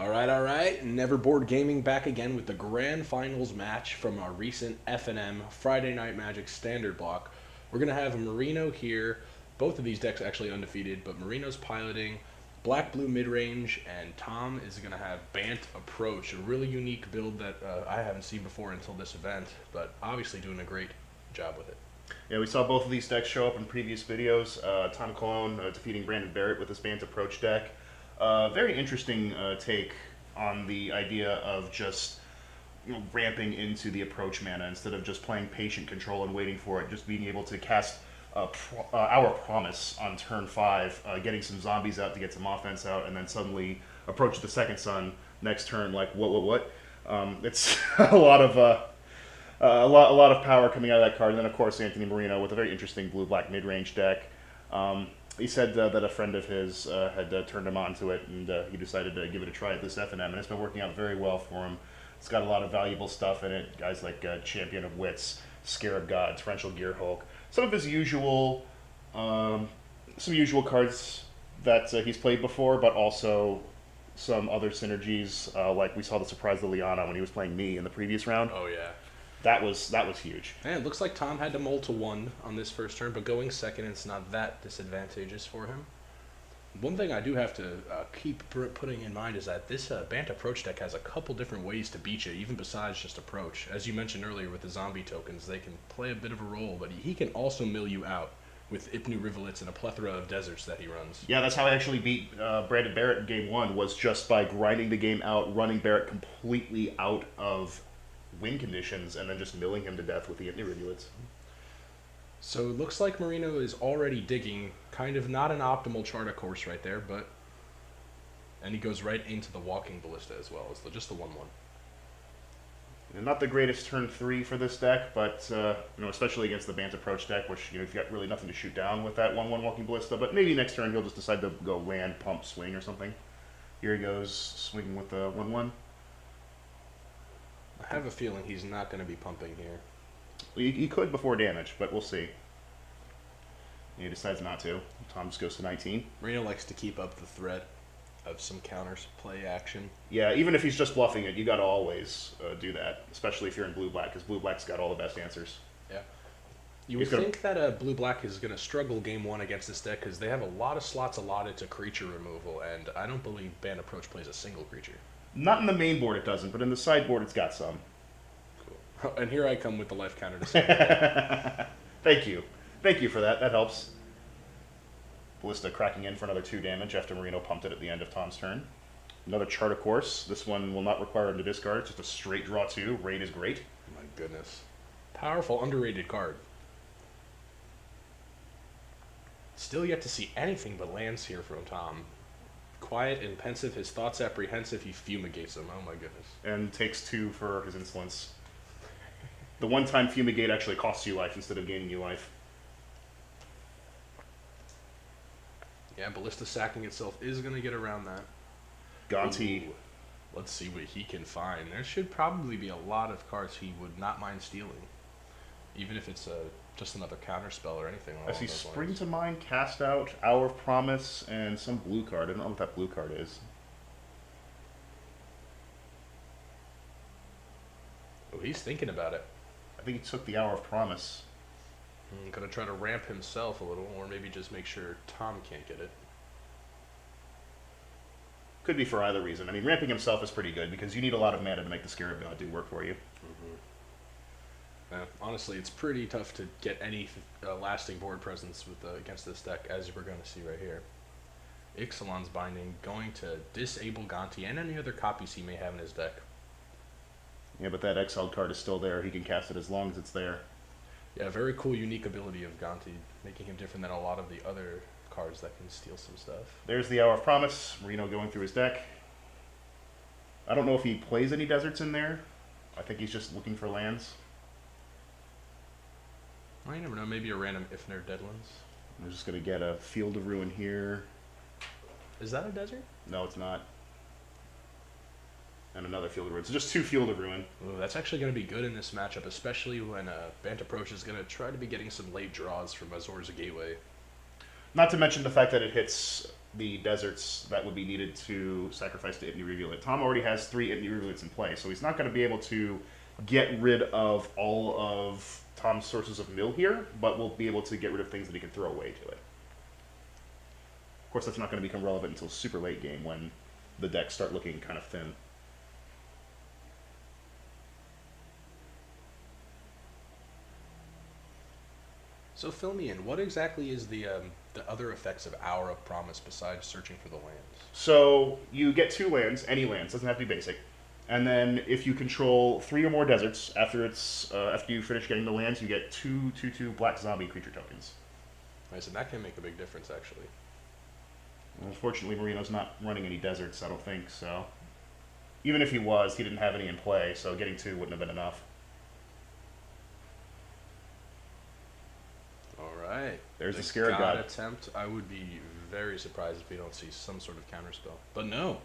All right. Neverboard Gaming back again with the grand finals match from our recent FNM Friday Night Magic standard block. We're going to have Marino here. Both of these decks actually undefeated, but Marino's piloting black-blue mid-range, and Tom is going to have Bant Approach, a really unique build that I haven't seen before until this event, but obviously doing a great job with it. Yeah, we saw both of these decks show up in previous videos. Tom Cologne defeating Brandon Barrett with his Bant Approach deck. Very interesting take on the idea of just ramping into the approach mana instead of just playing patient control and waiting for it. Just being able to cast Our Promise on turn 5, getting some zombies out to get some offense out, and then suddenly approach the second sun next turn. Like what? It's a lot of power coming out of that card. And then of course Anthony Marino with a very interesting blue-black mid-range deck. He said that a friend of his had turned him on to it, and he decided to give it a try at this FNM, and it's been working out very well for him. It's got a lot of valuable stuff in it. Guys like Champion of Wits, Scarab God, Torrential Gear Hulk. Some of his usual, some usual cards that he's played before, but also some other synergies, like we saw the surprise Liliana when he was playing me in the previous round. Oh yeah. That was huge. And it looks like Tom had to mull to 1 on this first turn, but going second, it's not that disadvantageous for him. One thing I do have to keep putting in mind is that this Bant Approach deck has a couple different ways to beat you, even besides just approach. As you mentioned earlier with the zombie tokens, they can play a bit of a role, but he can also mill you out with Ipnu Rivulets and a plethora of deserts that he runs. Yeah, that's how I actually beat Brandon Barrett in game 1, was just by grinding the game out, running Barrett completely out of win conditions, and then just milling him to death with the Ipnu Rivulets. So it looks like Marino is already digging, kind of not an optimal Charta course right there, but... And he goes right into the Walking Ballista as well, as just the 1-1. And not the greatest turn 3 for this deck, but, especially against the Bant Approach deck, which, you've got really nothing to shoot down with that 1-1 Walking Ballista, but maybe next turn he'll just decide to go land, pump, swing, or something. Here he goes, swinging with the 1-1. I have a feeling he's not going to be pumping here. He could before damage, but we'll see. He decides not to. Tom just goes to 19. Marino likes to keep up the threat of some play action. Yeah, even if he's just bluffing it, you got to always do that, especially if you're in blue-black, because blue-black's got all the best answers. Yeah. You would think that blue-black is going to struggle game 1 against this deck, because they have a lot of slots allotted to creature removal, and I don't believe Bant Approach plays a single creature. Not in the main board it doesn't, but in the sideboard it's got some. Cool. And here I come with the life counter to say Thank you. Thank you for that. That helps. Ballista cracking in for another 2 damage after Marino pumped it at the end of Tom's turn. Another Charta Course. This one will not require him to discard. It's just a straight draw 2. Raid is great. My goodness. Powerful, underrated card. Still yet to see anything but lands here from Tom. Quiet and pensive, his thoughts apprehensive, he fumigates them. Oh my goodness. And takes 2 for his insolence. The one-time fumigate actually costs you life instead of gaining you life. Yeah, Ballista sacking itself is going to get around that. Gonti. Ooh. Let's see what he can find. There should probably be a lot of cards he would not mind stealing. Even if it's just another counter spell or anything. I see Spring to Mind, Cast Out, Hour of Promise, and some blue card. I don't know what that blue card is. Oh, he's thinking about it. I think he took the Hour of Promise. Gonna try to ramp himself a little, or maybe just make sure Tom can't get it. Could be for either reason. I mean, ramping himself is pretty good, because you need a lot of mana to make the Scarab God do work for you. Honestly, it's pretty tough to get any lasting board presence with against this deck, as we're going to see right here. Ixalan's Binding going to disable Gonti and any other copies he may have in his deck. Yeah, but that exiled card is still there. He can cast it as long as it's there. Yeah, very cool, unique ability of Gonti, making him different than a lot of the other cards that can steal some stuff. There's the Hour of Promise. Marino going through his deck. I don't know if he plays any deserts in there. I think he's just looking for lands. Well, you never know. Maybe a random Ifnir Deadlands. I'm just going to get a Field of Ruin here. Is that a desert? No, it's not. And another Field of Ruin. So just 2 Field of Ruin. Ooh, that's actually going to be good in this matchup, especially when Bant Approach is going to try to be getting some late draws from Azor's Gateway. Not to mention the fact that it hits the deserts that would be needed to sacrifice to Itni Rivulet. Tom already has 3 Itni Rivulets in play, so he's not going to be able to get rid of all of Tom's sources of mill here, but will be able to get rid of things that he can throw away to it. Of course, that's not going to become relevant until super late game when the decks start looking kind of thin. So fill me in. What exactly is the other effects of Hour of Promise besides searching for the lands? So you get 2 lands, any lands, doesn't have to be basic. And then if you control 3 or more deserts, after you finish getting the lands, you get 2/2/2 black zombie creature tokens. Nice, and that can make a big difference, actually. Unfortunately, Marino's not running any deserts, I don't think, so. Even if he was, he didn't have any in play, so getting 2 wouldn't have been enough. Alright. There's the Scarab God. Attempt. I would be very surprised if we don't see some sort of counterspell. But no.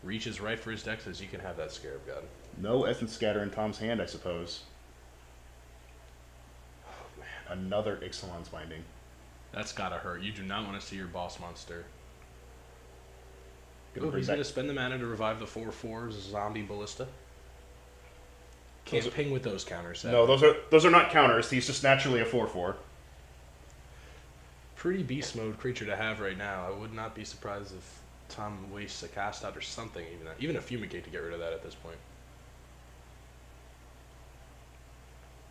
Reaches right for his deck, says you can have that Scarab God. No Essence Scatter in Tom's hand, I suppose. Oh, man. Another Ixalan's Binding. That's gotta hurt. You do not want to see your boss monster. Gonna He's gonna spend the mana to revive the 4/4 zombie ballista. Can't ping with those counters. No, those are not counters. He's just naturally a 4/4. Pretty beast mode creature to have right now. I would not be surprised if Tom wastes a cast out or something, even a fumigate to get rid of that at this point.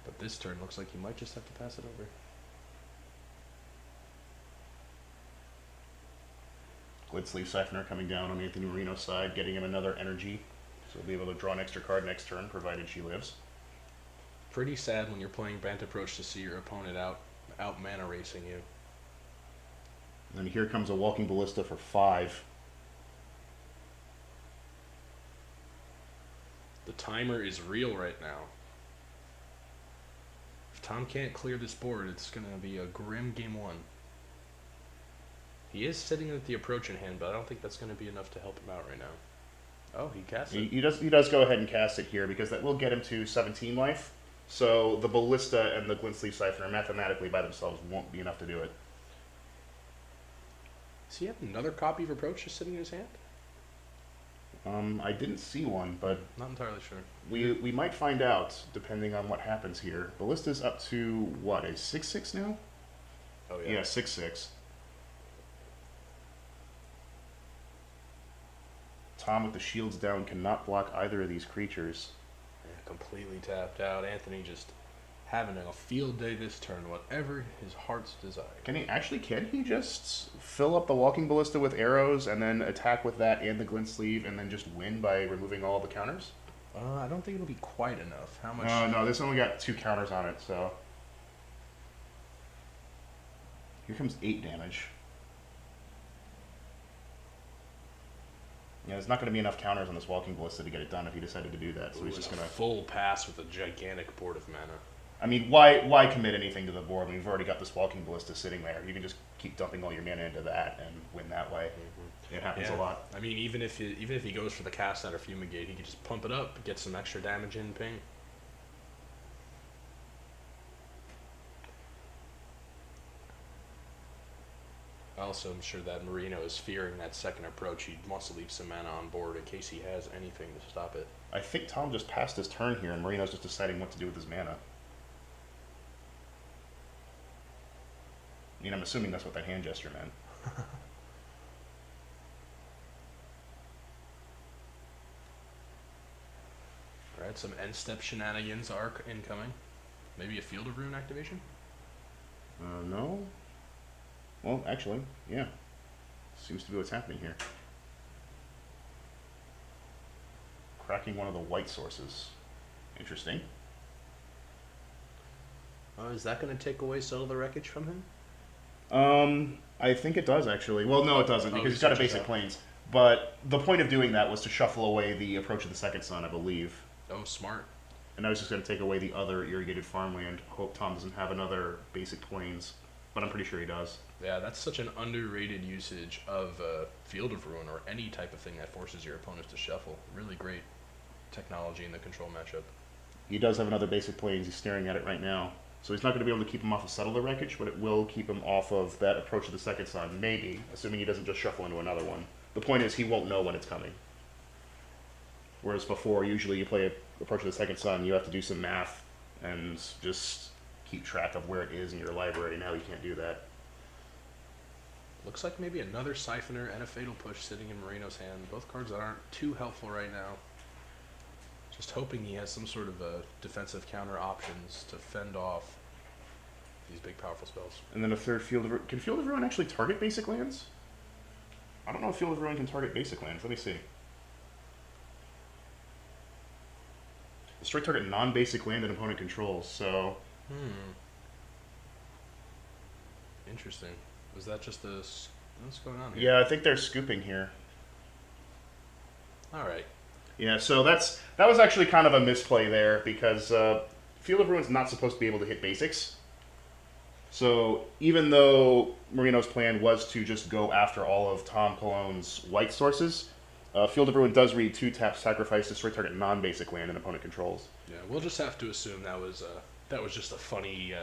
But this turn looks like he might just have to pass it over. Glidsleeve Siphoner coming down on Anthony Marino's side, getting him another energy. So he'll be able to draw an extra card next turn, provided she lives. Pretty sad when you're playing Bant Approach to see your opponent out mana racing you. And then here comes a Walking Ballista for 5. The timer is real right now. If Tom can't clear this board, it's going to be a grim game 1. He is sitting with the approach in hand, but I don't think that's going to be enough to help him out right now. Oh, he casts it. He does go ahead and cast it here, because that will get him to 17 life. So the Ballista and the Glidsleeve Siphoner mathematically by themselves won't be enough to do it. Does he have another copy of Approach just sitting in his hand? I didn't see one, but not entirely sure. We might find out, depending on what happens here. Ballista's up to, what, a 6/6 now? Oh, yeah. Yeah, 6/6. Tom with the shields down cannot block either of these creatures. Yeah, completely tapped out. Anthony just having a field day this turn, whatever his heart's desire. Can he just fill up the Walking Ballista with arrows and then attack with that and the Glint Sleeve and then just win by removing all the counters? I don't think it'll be quite enough. How much? No, this only got 2 counters on it, so. Here comes 8 damage. Yeah, there's not going to be enough counters on this Walking Ballista to get it done if he decided to do that, so he's just going to... full pass with a gigantic board of mana. I mean, why commit anything to the board when you've already got this Walking Ballista sitting there? You can just keep dumping all your mana into that and win that way. Mm-hmm. It happens a lot. I mean, even if he goes for the cast out or fumigate, he can just pump it up, get some extra damage in ping. Also, I'm sure that Marino is fearing that second approach. He wants to leave some mana on board in case he has anything to stop it. I think Tom just passed his turn here, and Marino's just deciding what to do with his mana. I mean, I'm assuming that's what that hand gesture meant. Alright, some end-step shenanigans are incoming. Maybe a Field of Ruin activation? No. Well, actually, yeah. Seems to be what's happening here. Cracking one of the white sources. Interesting. Is that going to take away Settle the Wreckage from him? I think it does, actually. Well, no, it doesn't, because he's got a basic plains. But the point of doing that was to shuffle away the Approach of the Second Sun, I believe. Oh, smart. And I was just going to take away the other irrigated farmland. Hope Tom doesn't have another basic plains, but I'm pretty sure he does. Yeah, that's such an underrated usage of Field of Ruin or any type of thing that forces your opponents to shuffle. Really great technology in the control matchup. He does have another basic plains. He's staring at it right now. So he's not going to be able to keep him off of Settle the Wreckage, but it will keep him off of that Approach of the Second Sun, maybe, assuming he doesn't just shuffle into another one. The point is, he won't know when it's coming. Whereas before, usually you play Approach of the Second Sun, you have to do some math and just keep track of where it is in your library. Now you can't do that. Looks like maybe another Siphoner and a Fatal Push sitting in Marino's hand. Both cards that aren't too helpful right now. Just hoping he has some sort of defensive counter options to fend off these big powerful spells. And then a third Field of Ruin. Can Field of Ruin actually target basic lands? I don't know if Field of Ruin can target basic lands. Let me see. Straight target non-basic land an opponent controls, so... Interesting. Was that just a... What's going on here? Yeah, I think they're scooping here. Alright. Yeah, so that was actually kind of a misplay there, because Field of Ruin's not supposed to be able to hit basics. So even though Marino's plan was to just go after all of Tom Cologne's white sources, Field of Ruin does read 2-tap sacrifice to straight target non-basic land an opponent controls. Yeah, we'll just have to assume that was just a funny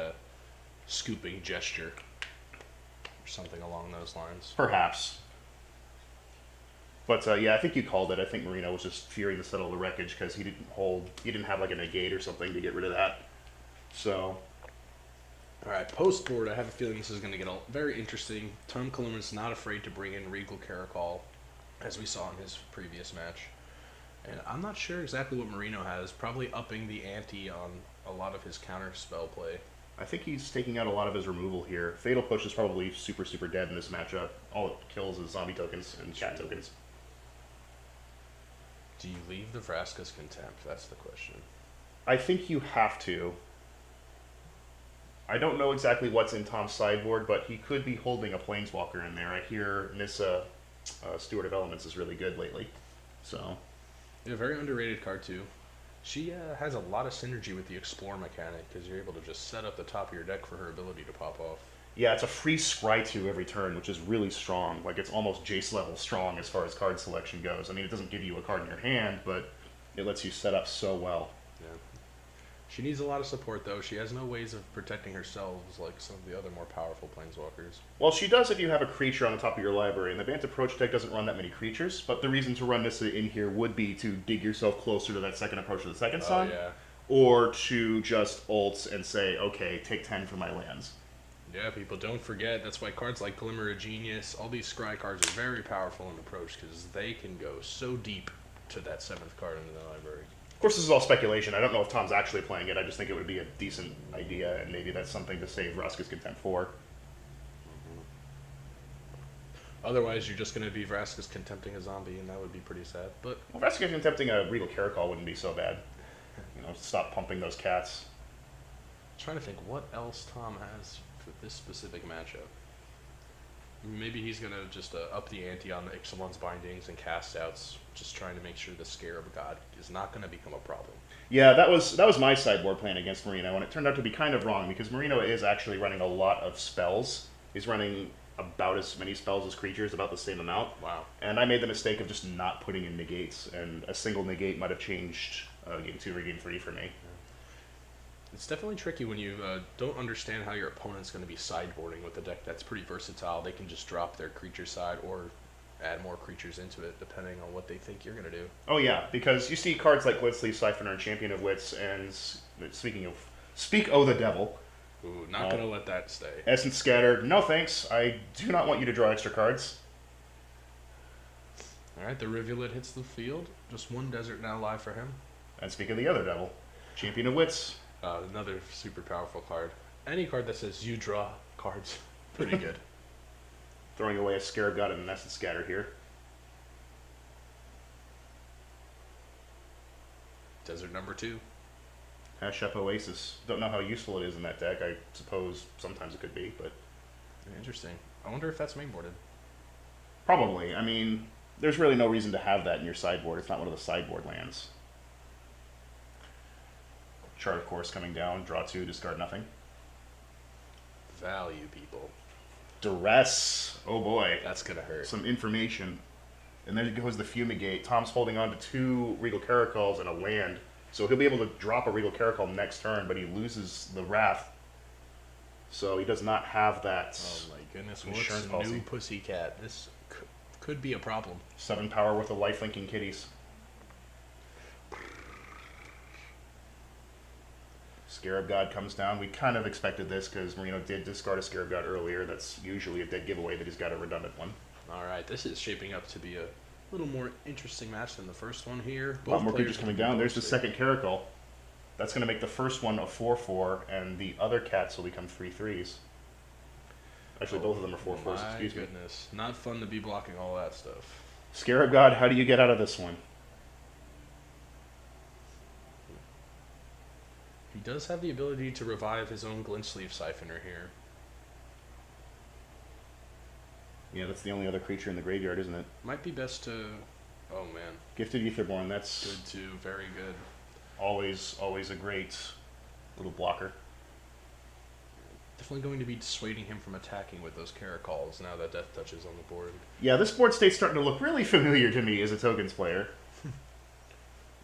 scooping gesture or something along those lines. Perhaps. But yeah, I think you called it. I think Marino was just fearing to settle the wreckage because he didn't have like a negate or something to get rid of that. So. Alright, post board, I have a feeling this is going to get very interesting. Tom Cologne's not afraid to bring in Regal Caracol, as we saw in his previous match. And I'm not sure exactly what Marino has, probably upping the ante on a lot of his counter spell play. I think he's taking out a lot of his removal here. Fatal Push is probably super, super dead in this matchup. All it kills is zombie tokens and cat tokens. Do you leave the Vraska's Contempt? That's the question. I think you have to. I don't know exactly what's in Tom's sideboard, but he could be holding a Planeswalker in there. I hear Nissa Steward of Elements is really good lately. So. Yeah, very underrated card too. She has a lot of synergy with the Explore mechanic because you're able to just set up the top of your deck for her ability to pop off. Yeah, it's a free scry 2 every turn, which is really strong. Like, it's almost Jace level strong as far as card selection goes. I mean, it doesn't give you a card in your hand, but it lets you set up so well. Yeah. She needs a lot of support, though. She has no ways of protecting herself like some of the other more powerful Planeswalkers. Well, she does if you have a creature on the top of your library, and the Bant Approach deck doesn't run that many creatures, but the reason to run this in here would be to dig yourself closer to that second Approach of the Second Sun, yeah. Or to just ult and say, okay, take 10 for my lands. Yeah, people, don't forget, that's why cards like Glimmer of Genius, all these scry cards are very powerful in Approach, because they can go so deep to that 7th card in the library. Of course, this is all speculation. I don't know if Tom's actually playing it. I just think it would be a decent idea, and maybe that's something to save Vraska's Contempt for. Otherwise, you're just going to be Vraska's Contempting a zombie, and that would be pretty sad. But Well, Vraska's Contempting a Regal Caracol wouldn't be so bad. You know, stop pumping those cats. I'm trying to think what else Tom has for this specific matchup. Maybe he's going to just up the ante on Ixalan's Bindings and cast outs, just trying to make sure the Scarab God is not going to become a problem. Yeah, that was my sideboard plan against Marino, and it turned out to be kind of wrong, because Marino is actually running a lot of spells. He's running about as many spells as creatures, about the same amount. Wow. And I made the mistake of just not putting in negates, and a single negate might have changed Game 2 or Game 3 for me. It's definitely tricky when you don't understand how your opponent's going to be sideboarding with a deck that's pretty versatile. They can just drop their creature side or add more creatures into it, depending on what they think you're going to do. Oh yeah, because you see cards like Glitsleeve Siphoner and Champion of Wits, and Speak O the Devil. Ooh, not going to let that stay. Essence Scatter, no thanks. I do not want you to draw extra cards. Alright, the Rivulet hits the field. Just one desert now live for him. And speak of the other devil, Champion of Wits. Another super powerful card. Any card that says you draw cards, pretty good. Throwing away a Scarab God and an Essence Scatter here. Desert number 2. Hash up Oasis. Don't know how useful it is in that deck. I suppose sometimes it could be, but... Interesting. I wonder if that's mainboarded. Probably. I mean, there's really no reason to have that in your sideboard. It's not one of the sideboard lands. Chart of Course coming down. Draw 2, discard nothing. Value, people. Duress. Oh boy. That's going to hurt. Some information. And there goes the Fumigate. Tom's holding on to 2 Regal Caracols and a land. So he'll be able to drop a Regal Caracol next turn, but he loses the Wrath So he does not have that Oh my goodness, insurance what's policy. new Pussycat? This could be a problem. 7 power with the life-linking kitties. Scarab God comes down. We kind of expected this because Marino did discard a Scarab God earlier. That's usually a dead giveaway that he's got a redundant one. Alright, this is shaping up to be a little more interesting match than the first one here. A lot more players creatures coming can down. There's the both second Caracal. That's going to make the first one a 4/4, and the other cats will become 3/3s. Actually, both of them are 4/4s, excuse me. My goodness. Not fun to be blocking all that stuff. Scarab God, how do you get out of this one? He does have the ability to revive his own glint sleeve siphoner here. Yeah, that's the only other creature in the graveyard, isn't it? Might be best to... Oh man. Gifted Aetherborn, that's Good too. Very good. always a great little blocker. Definitely going to be dissuading him from attacking with those Caracals now that Death Touch is on the board. Yeah, this board state's starting to look really familiar to me as a tokens player.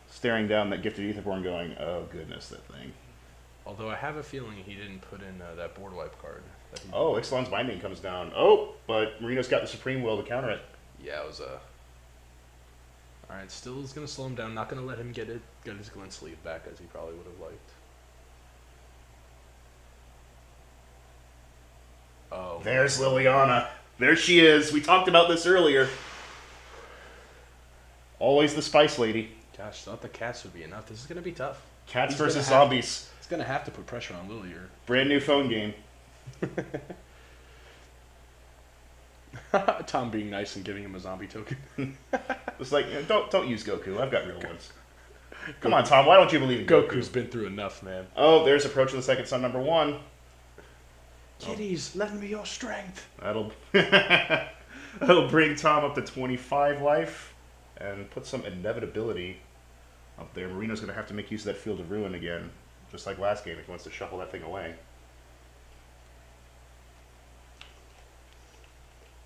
Staring down that Gifted Aetherborn going, oh goodness, that thing. Although I have a feeling he didn't put in that board wipe card. Oh, Ixalan's Binding comes down. Oh, but Marino's got the Supreme Will to counter it. Yeah, it was a... Alright, still is going to slow him down. Not going to let him get his glint sleeve back as he probably would have liked. Oh. There's Liliana. There she is. We talked about this earlier. Always the Spice Lady. Gosh, thought the cats would be enough. This is going to be tough. Cats He's versus gonna have zombies. He's going to have to put pressure on Lily or... Brand new phone game. Tom being nice and giving him a zombie token. It's like, don't use Goku. I've got real ones. Come on, Tom. Why don't you believe in Goku? Goku's been through enough, man. Oh, there's Approach of the Second Son #1. Kitties, lend me your strength. That'll that'll bring Tom up to 25 life and put some inevitability up there. Marino's going to have to make use of that Field of Ruin again, just like last game if he wants to shuffle that thing away.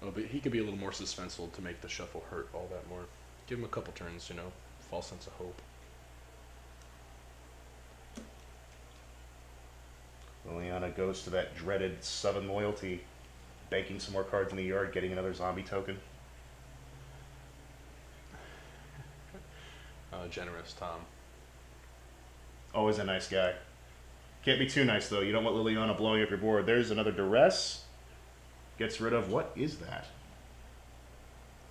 Oh, but he could be a little more suspenseful to make the shuffle hurt all that more. Give him a couple turns, you know, false sense of hope. Liliana goes to that dreaded 7 loyalty, banking some more cards in the yard, getting another zombie token. Generous Tom. Always a nice guy. Can't be too nice, though. You don't want Liliana blowing up your board. There's another Duress. Gets rid of... What is that?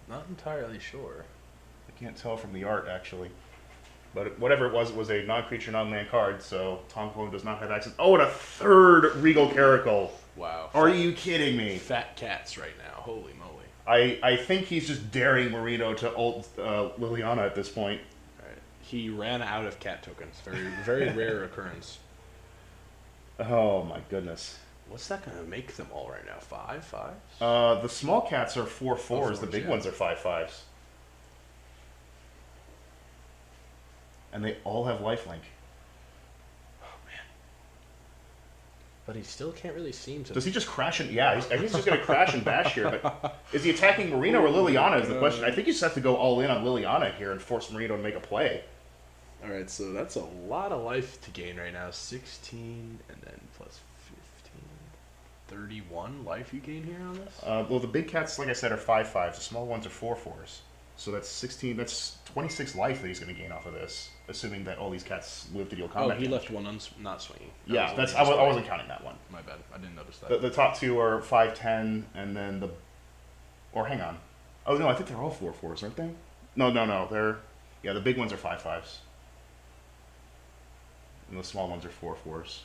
Not entirely sure. I can't tell from the art, actually. But whatever it was a non-creature, non-land card, so Tom Clone does not have access. Oh, and a third Regal Caracal. Wow. Are you kidding me? Fat cats right now. Holy moly. I think he's just daring Marino to ult Liliana at this point. All right. He ran out of cat tokens. Very rare occurrence. Oh, my goodness. What's that going to make them all right now? 5/5s? The small cats are 4/4s. The big ones are 5/5s. And they all have lifelink. Oh, man. But he still can't really seem to... Does he just crash and... Yeah, I think he's just going to crash and bash here. But is he attacking Marino or Liliana is the question. I think he just has to go all in on Liliana here and force Marino to make a play. All right, so that's a lot of life to gain right now. 16 and then plus 15. 31 life you gain here on this? Well, the big cats, like I said, are 5/5s. The small ones are 4/4s. So that's 16. That's 26 life that he's going to gain off of this, assuming that all these cats live to deal combat. Oh, he damage. left one not swinging. Yeah, I wasn't counting that one. My bad. I didn't notice that. The top two are 5/10, and then the... Or hang on. Oh, no, I think they're all 4/4s, aren't they? No. They're... Yeah, the big ones are 5/5s. And the small ones are 4/4s.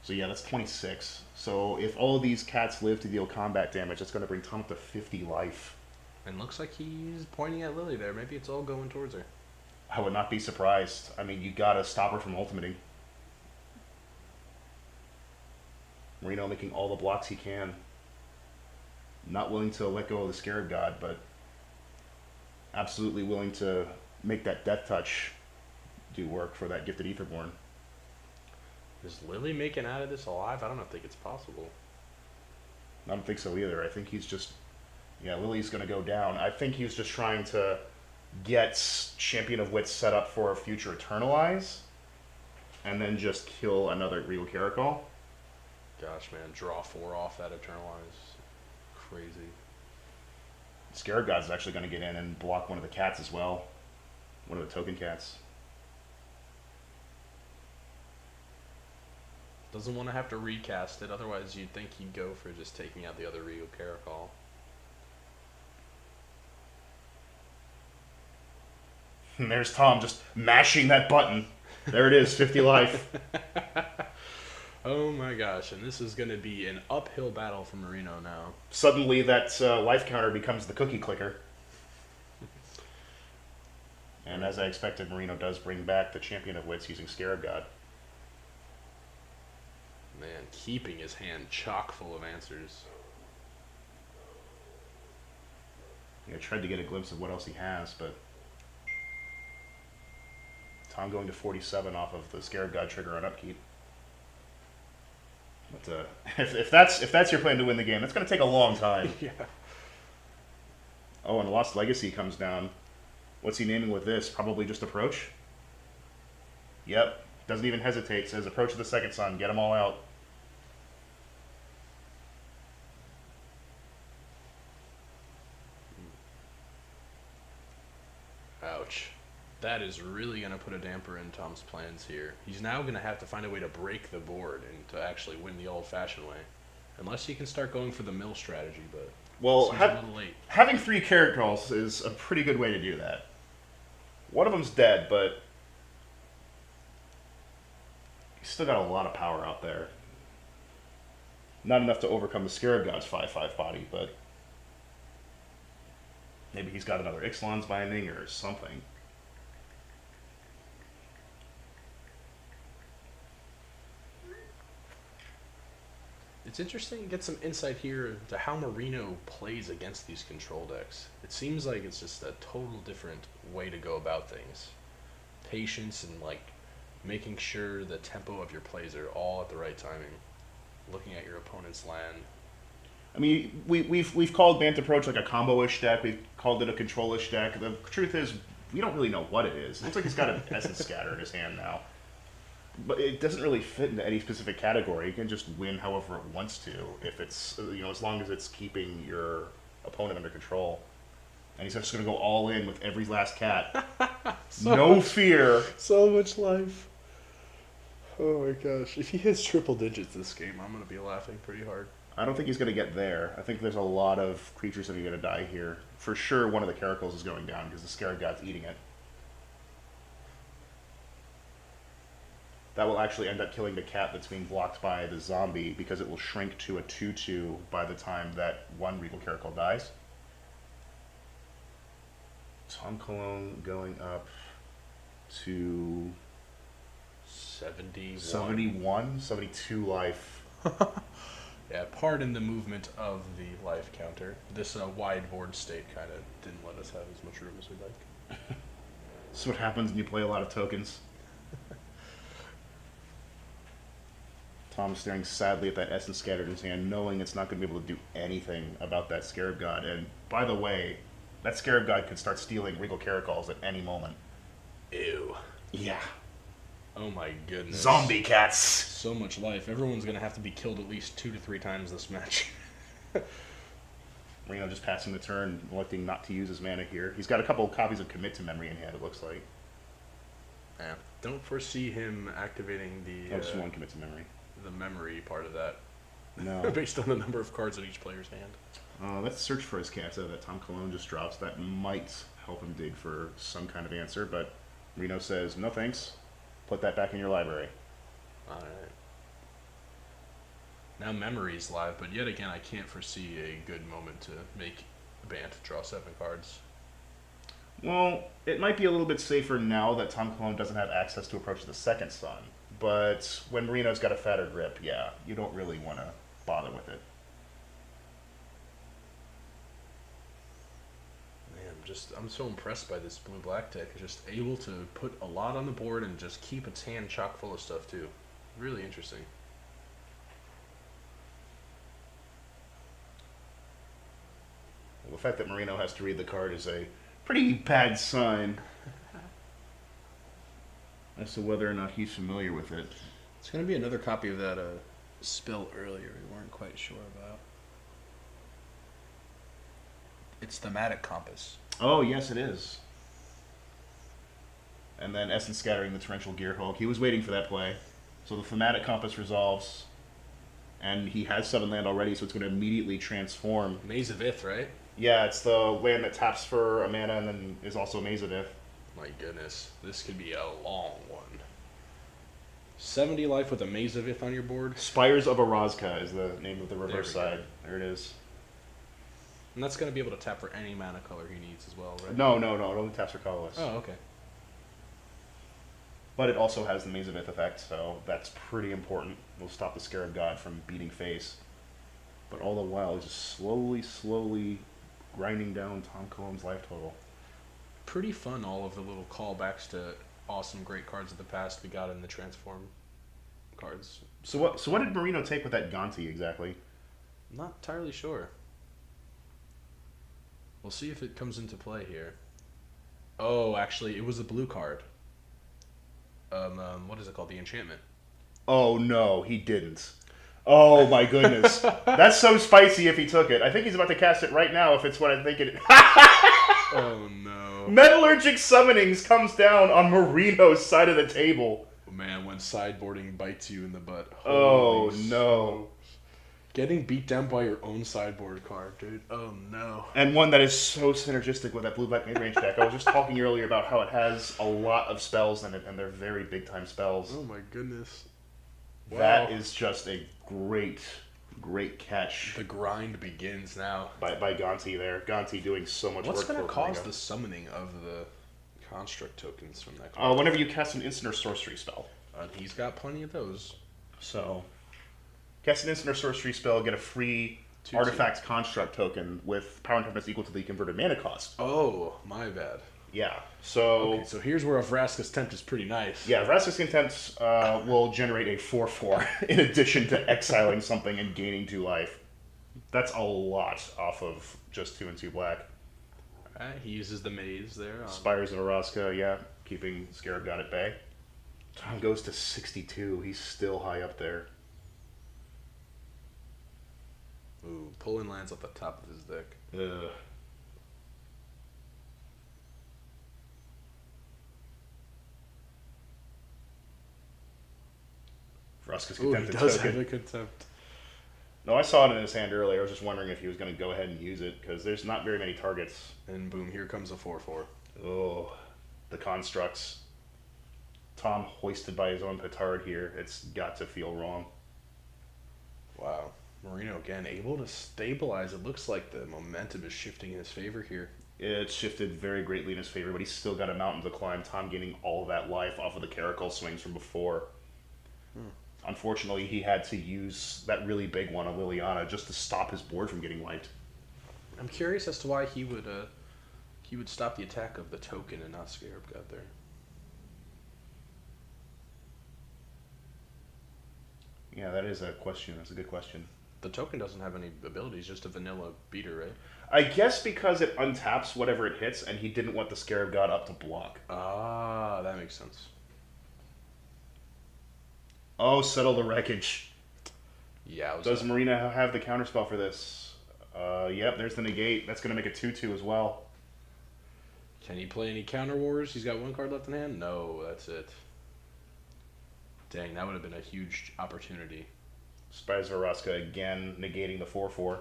So yeah, that's 26. So if all of these cats live to deal combat damage, that's going to bring Tom up to 50 life. And looks like he's pointing at Lily there. Maybe it's all going towards her. I would not be surprised. I mean, you got to stop her from ultimating. Marino making all the blocks he can. Not willing to let go of the Scarab God, but absolutely willing to make that Death Touch do work for that Gifted Aetherborn. Is Lily making out of this alive? I don't think it's possible. I don't think so either. I think he's just... Yeah, Lily's going to go down. I think he's just trying to get Champion of Wits set up for a future Eternalize, and then just kill another Regal Caracal. Gosh, man, draw 4 off that Eternalize. Crazy. Scarab God's actually going to get in and block one of the cats as well. One of the token cats. Doesn't want to have to recast it, otherwise you'd think he'd go for just taking out the other Regal Caracol. And there's Tom just mashing that button. There it is, 50 life. Oh my gosh, and this is going to be an uphill battle for Marino now. Suddenly that life counter becomes the cookie clicker. And as I expected, Marino does bring back the Champion of Wits using Scarab God. Man, keeping his hand chock full of answers. I tried to get a glimpse of what else he has, but Tom going to 47 off of the Scarab God trigger on upkeep. But if that's your plan to win the game, that's going to take a long time. Yeah. Oh, and Lost Legacy comes down. What's he naming with this? Probably just Approach? Yep. Doesn't even hesitate. Says Approach of the Second Sun. Get them all out. Ouch. That is really going to put a damper in Tom's plans here. He's now going to have to find a way to break the board and to actually win the old-fashioned way. Unless he can start going for the mill strategy, but well, a little late. Having 3 Caracals is a pretty good way to do that. One of them's dead, but he's still got a lot of power out there. Not enough to overcome the Scarab God's 5/5 body, but maybe he's got another Ixalan's Binding or something. It's interesting to get some insight here to how Marino plays against these control decks. It seems like it's just a total different way to go about things. Patience and like making sure the tempo of your plays are all at the right timing. Looking at your opponent's land. I mean, we've called Bant Approach like a combo-ish deck. We've called it a control-ish deck. The truth is, we don't really know what it is. It looks like he's got an Essence Scatter in his hand now. But it doesn't really fit into any specific category. It can just win however it wants to, if it's, as long as it's keeping your opponent under control. And he's just going to go all in with every last cat. No fear. So much life. Oh my gosh. If he hits triple digits this game, I'm going to be laughing pretty hard. I don't think he's going to get there. I think there's a lot of creatures that are going to die here. For sure, one of the Caracals is going down because the Scarab God's eating it. That will actually end up killing the cat that's being blocked by the zombie because it will shrink to a 2/2 by the time that one Regal Caracal dies. Tom Cologne going up to 71. 72 life. Yeah, pardon the movement of the life counter. This wide board state kind of didn't let us have as much room as we'd like. That's what happens when you play a lot of tokens. Tom's staring sadly at that Essence Scatter in his hand, knowing it's not going to be able to do anything about that Scarab God. And by the way, that Scarab God could start stealing Regal Caracals at any moment. Ew. Yeah. Oh my goodness. Zombie cats! So much life. Everyone's going to have to be killed at least 2 to 3 times this match. Marino just passing the turn, electing not to use his mana here. He's got a couple of copies of Commit to Memory in hand, it looks like. Yeah. Don't foresee him activating the... just one Commit to Memory. The memory part of that. No. Based on the number of cards in each player's hand. Let's search for his cats that Tom Cologne just drops. That might help him dig for some kind of answer, but Marino says, no thanks. Put that back in your library. Alright. Now Memory's live, but yet again I can't foresee a good moment to make Bant draw 7 cards. Well, it might be a little bit safer now that Tom Cologne doesn't have access to Approach the Second Sun. But when Marino's got a fatter grip, yeah, you don't really want to bother with it. Man, I'm so impressed by this blue-black deck. Just able to put a lot on the board and just keep its hand chock full of stuff too. Really interesting. Well, the fact that Marino has to read the card is a pretty bad sign as to whether or not he's familiar with it. It's going to be another copy of that spill earlier we weren't quite sure about. It's thematic compass. Oh, yes, it is. And then Essence scattering the torrential Gearhulk. He was waiting for that play. So the thematic compass resolves, and he has 7 land already, so it's going to immediately transform. Maze of Ith, right? Yeah, it's the land that taps for a mana and then is also Maze of Ith. My goodness, this could be a long one. 70 life with a Maze of Ith on your board. Spires of Arazka is the name of the reverse There we go. side. There it is. And that's going to be able to tap for any mana color he needs as well, right? No, it only taps for colorless. Oh, okay. But it also has the Maze of Ith effect, so that's pretty important. It'll stop the Scarab God from beating face. But all the while, just slowly grinding down Tom Cohen's life total. Pretty fun, all of the little callbacks to awesome, great cards of the past we got in the Transform cards. So what did Marino take with that Gonti exactly? Not entirely sure. We'll see if it comes into play here. Oh, actually, it was a blue card. What is it called? The enchantment. Oh no, he didn't. Oh my goodness. That's so spicy if he took it. I think he's about to cast it right now if it's what I think it Oh no. Metallurgic Summonings comes down on Marino's side of the table. Man, when sideboarding bites you in the butt. Oh Holy no. smokes. Getting beat down by your own sideboard card, dude. Oh no. And one that is so synergistic with that blue-black midrange deck. I was just talking earlier about how it has a lot of spells in it, and they're very big-time spells. Oh my goodness. Wow. That is just a great catch The grind begins now. by Gonti there. Gonti doing so much What's work. going to for cause Marino. the summoning of the construct tokens from that card? Whenever you cast an instant or sorcery spell. He's got plenty of those. So, cast an instant or sorcery spell, get a free 2/2. artifact construct token with power and toughness equal to the converted mana cost. Oh, my bad. Yeah. So, Okay, so here's where a Vraska's Tempt is pretty nice. yeah, Vraska's Contempt will generate a 4/4 in addition to exiling something and gaining 2 life. That's a lot off of just 2 and 2 black. Alright, he uses the maze there. Spires of Araska, yeah, keeping Scarab God at bay. Tom goes to 62. He's still high up there. Ooh, pulling lands off the top of his deck. Ugh. Vraska's Ooh, he Contempted does token. have a Contempt. No, I saw it in his hand earlier. I was just wondering if he was going to go ahead and use it, because there's not very many targets. And boom, here comes a 4/4. Oh, the constructs. Tom hoisted by his own petard here. It's got to feel wrong. Wow. Marino again able to stabilize. It looks like the momentum is shifting in his favor here. It's shifted very greatly in his favor, but he's still got a mountain to climb. Tom gaining all of that life off of the Caracal swings from before. Unfortunately, he had to use that really big one on Liliana just to stop his board from getting wiped. I'm curious as to why he would stop the attack of the token and not Scarab God there. Yeah, that is a question. That's a good question. The token doesn't have any abilities, just a vanilla beater, right? I guess because it untaps whatever it hits, and he didn't want the Scarab God up to block. Ah, that makes sense. Oh, settle the wreckage. Yeah. Does Marino have the counterspell for this? Yep, there's the negate. That's going to make it 2/2 as well. Can he play any counter wars? He's got 1 card left in hand? No, that's it. Dang, that would have been a huge opportunity. Spires of Araska again, negating the 4/4.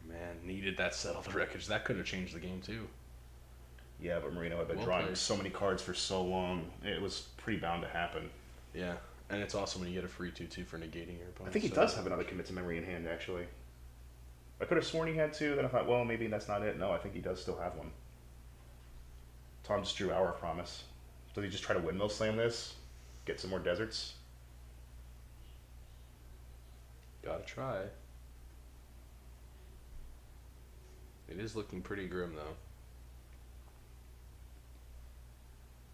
Man, needed that settle the wreckage. That could have changed the game too. Yeah, but Marino had been Well drawing played. so many cards for so long. It was pretty bound to happen. Yeah, and it's awesome when you get a free 2/2 for negating your opponent. I think he does have another commit to memory in hand, actually. I could have sworn he had 2, then I thought, well, maybe that's not it. No, I think he does still have one. Tom just drew Hour of Promise. Does he just try to windmill slam this? Get some more deserts? Gotta try. It is looking pretty grim though.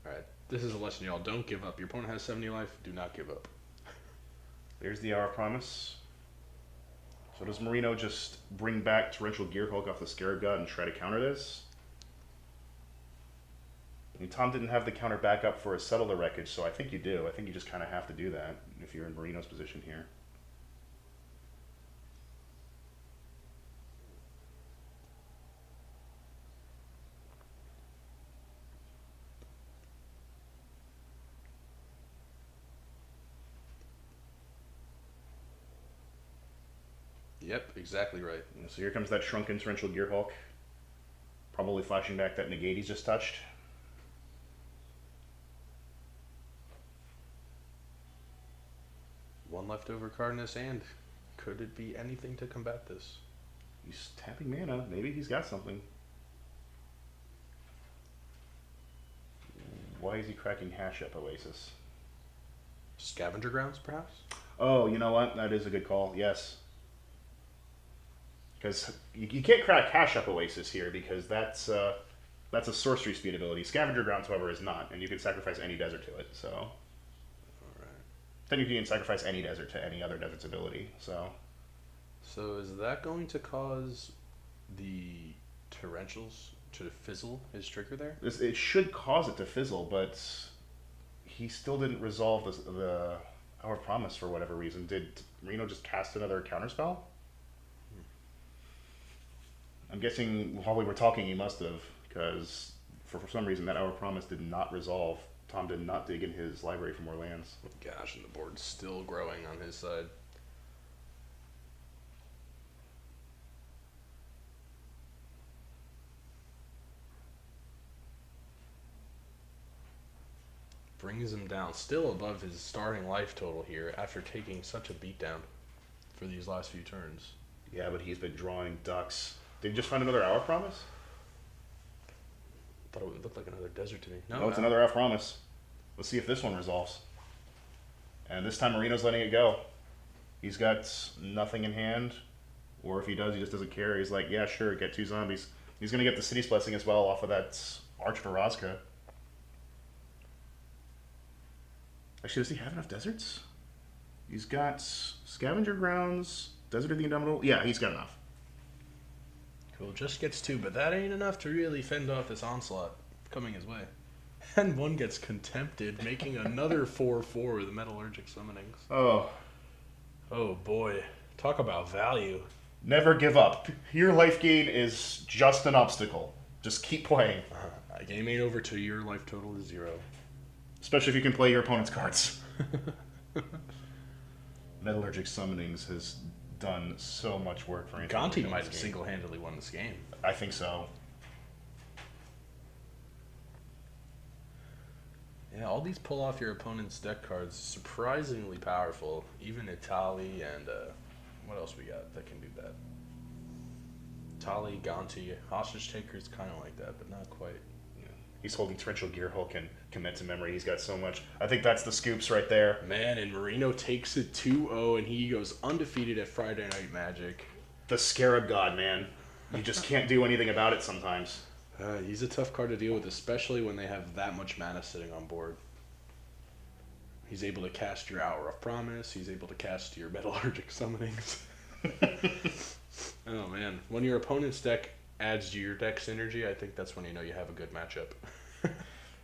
Alright, this is a lesson, y'all. Don't give up. Your opponent has 70 life. Do not give up. There's the Hour of Promise. So does Marino just bring back Torrential Gearhulk off the Scarab God and try to counter this? I mean, Tom didn't have the counter backup for a Settle the Wreckage, so I think you do. I think you just kind of have to do that if you're in Marino's position here. Yep, exactly right. So here comes that Shrunken Torrential Gearhulk. Probably flashing back that negate he's just touched. One leftover card in his hand. Could it be anything to combat this? He's tapping mana. Maybe he's got something. Why is he cracking Hash Up Oasis? Scavenger Grounds, perhaps? Oh, you know what? That is a good call. Yes. Because you can't crack Hash Up Oasis here because that's a sorcery speed ability. Scavenger Grounds, however, is not, and you can sacrifice any desert to it. So, Alright. technically, you can sacrifice any desert to any other desert's ability. So is that going to cause the torrentials to fizzle his trigger there? it should cause it to fizzle, but he still didn't resolve the Hour of Promise for whatever reason. Did Marino just cast another counterspell? I'm guessing while we were talking he must have, because for some reason that Hour of Promise did not resolve. Tom did not dig in his library for more lands. Gosh, and the board's still growing on his side. Brings him down, still above his starting life total here after taking such a beatdown for these last few turns. Yeah, but he's been drawing ducks. Did you just find another Hour of Promise? Thought it would look like another desert to me. No, it's another Hour of Promise. Let's see if this one resolves. And this time Marino's letting it go. He's got nothing in hand, or if he does, he just doesn't care. He's like, yeah, sure, get 2 zombies. He's going to get the City's Blessing as well off of that Arch for Rozka. Actually, does he have enough deserts? He's got Scavenger Grounds, Desert of the Indomitable. Yeah, he's got enough. Cool, just gets 2, but that ain't enough to really fend off this onslaught coming his way. And one gets contempted, making another 4/4 with the Metallurgic Summonings. Oh. Oh boy, talk about value. Never give up. Your life gain is just an obstacle. Just keep playing. A game ain't over till your life total is 0. Especially if you can play your opponent's cards. Metallurgic Summonings has done so much work for Anthony. Gonti might have single-handedly won this game. I think so. Yeah, all these pull off your opponent's deck cards surprisingly powerful. Even Itali and what else we got that can do that? Itali, Gonti, Hostage Taker's kind of like that, but not quite. Yeah. He's holding Torrential Gearhulk and Commit to Memory. He's got so much. I think that's the scoops right there. Man, and Marino takes it 2-0, and he goes undefeated at Friday Night Magic. The Scarab God, man. You just can't do anything about it sometimes. He's a tough card to deal with, especially when they have that much mana sitting on board. He's able to cast your Hour of Promise. He's able to cast your Metallurgic Summonings. Oh, man. When your opponent's deck adds to your deck synergy, I think that's when you know you have a good matchup.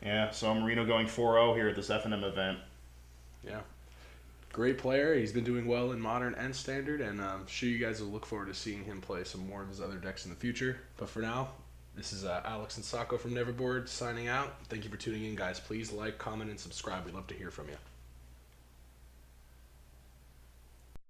Yeah, so Marino going 4-0 here at this FNM event. Yeah. Great player. He's been doing well in Modern and Standard, and I'm sure you guys will look forward to seeing him play some more of his other decks in the future. But for now, this is Alex and Sako from Neverboard signing out. Thank you for tuning in, guys. Please like, comment, and subscribe. We'd love to hear from you.